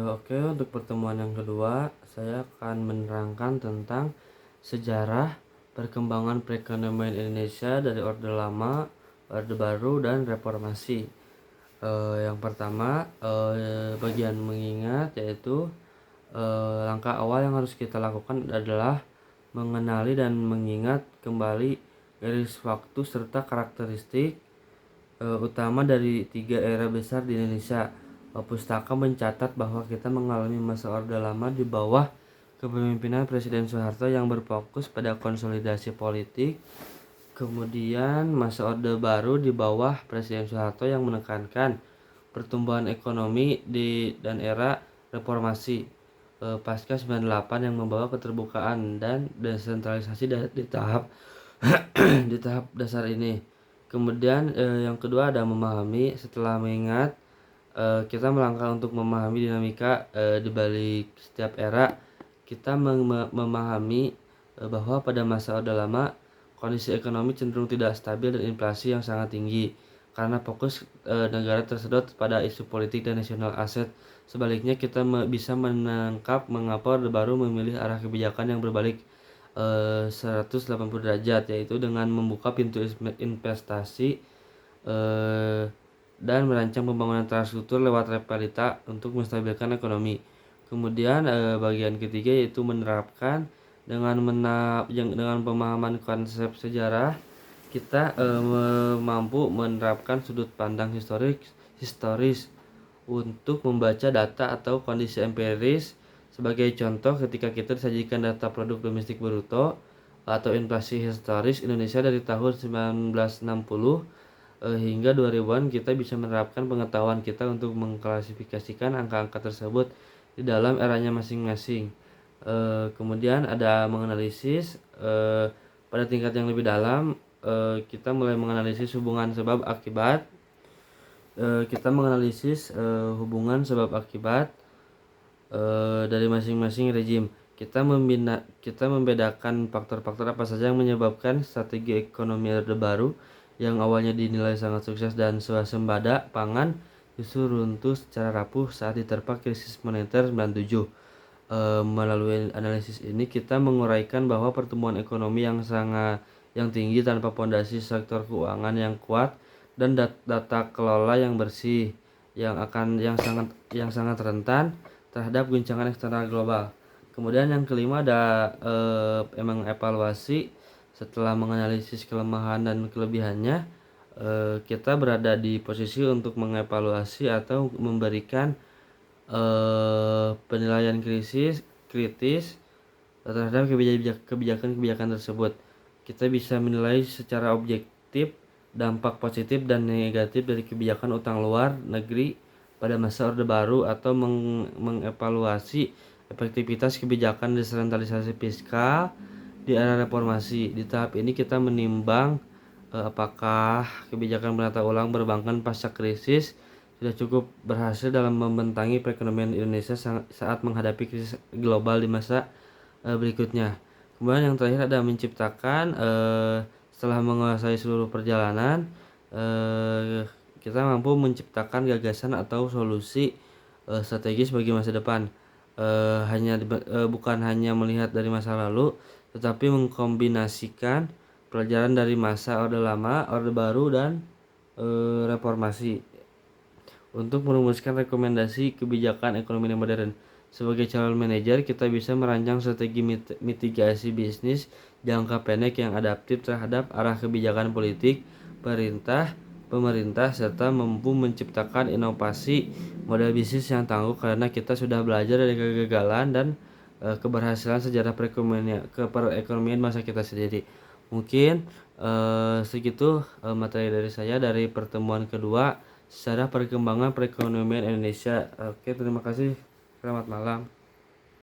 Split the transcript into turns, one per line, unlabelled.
Oke, untuk pertemuan yang kedua, saya akan menerangkan tentang sejarah perkembangan perekonomian Indonesia dari Orde Lama, Orde Baru, dan Reformasi. Yang pertama, bagian mengingat, yaitu langkah awal yang harus kita lakukan adalah mengenali dan mengingat kembali garis waktu serta karakteristik utama dari tiga era besar di Indonesia. Pustaka mencatat bahwa kita mengalami masa Orde Lama di bawah kepemimpinan Presiden Soeharto yang berfokus pada konsolidasi politik. Kemudian masa Orde Baru di bawah Presiden Soeharto yang menekankan pertumbuhan ekonomi dan era reformasi pasca 98 yang membawa keterbukaan dan desentralisasi di tahap di tahap dasar ini. Kemudian yang kedua ada memahami. Setelah mengingat, kita melangkah untuk memahami dinamika di balik setiap era. Kita memahami bahwa pada masa Orde Lama kondisi ekonomi cenderung tidak stabil dan inflasi yang sangat tinggi karena fokus negara tersedot pada isu politik dan nasional aset. Sebaliknya kita bisa menangkap mengapa Orde Baru memilih arah kebijakan yang berbalik 180 derajat, yaitu dengan membuka pintu investasi eh, dan merancang pembangunan infrastruktur lewat realita untuk menstabilkan ekonomi. Kemudian bagian ketiga yaitu menerapkan dengan pemahaman konsep sejarah. Kita mampu menerapkan sudut pandang historis untuk membaca data atau kondisi empiris. Sebagai contoh, ketika kita disajikan data produk domestik bruto atau inflasi historis Indonesia dari tahun 1960 hingga 2000-an, kita bisa menerapkan pengetahuan kita untuk mengklasifikasikan angka-angka tersebut di dalam eranya masing-masing. Kemudian ada menganalisis pada tingkat yang lebih dalam. Kita mulai menganalisis hubungan sebab akibat. Kita menganalisis hubungan sebab akibat dari masing-masing rejim. Kita membedakan faktor-faktor apa saja yang menyebabkan strategi ekonomi Orde Baru yang awalnya dinilai sangat sukses dan swasembada pangan justru runtuh secara rapuh saat diterpa krisis moneter 97. Melalui analisis ini kita menguraikan bahwa pertumbuhan ekonomi yang tinggi tanpa fondasi sektor keuangan yang kuat dan data kelola yang bersih yang sangat rentan terhadap guncangan eksternal global. Kemudian yang kelima ada emang evaluasi. Setelah menganalisis kelemahan dan kelebihannya, kita berada di posisi untuk mengevaluasi atau memberikan penilaian kritis terhadap kebijakan tersebut. Kita bisa menilai secara objektif dampak positif dan negatif dari kebijakan utang luar negeri pada masa Orde Baru atau mengevaluasi efektivitas kebijakan desentralisasi fiskal di era reformasi. Di tahap ini kita menimbang apakah kebijakan penata ulang perbankan pasca krisis sudah cukup berhasil dalam membentangi perekonomian Indonesia saat menghadapi krisis global di masa berikutnya. Kemudian yang terakhir ada menciptakan. Setelah menguasai seluruh perjalanan, kita mampu menciptakan gagasan atau solusi strategis bagi masa depan. Bukan hanya melihat dari masa lalu, tetapi mengkombinasikan pelajaran dari masa Orde Lama, Orde Baru, dan reformasi untuk merumuskan rekomendasi kebijakan ekonomi yang modern. Sebagai calon manajer, kita bisa merancang strategi mitigasi bisnis jangka pendek yang adaptif terhadap arah kebijakan politik pemerintah serta mampu menciptakan inovasi model bisnis yang tangguh karena kita sudah belajar dari kegagalan dan keberhasilan sejarah perekonomian masa kita sendiri. Mungkin segitu materi dari saya dari pertemuan kedua sejarah perkembangan perekonomian Indonesia. Oke, terima kasih. Selamat malam.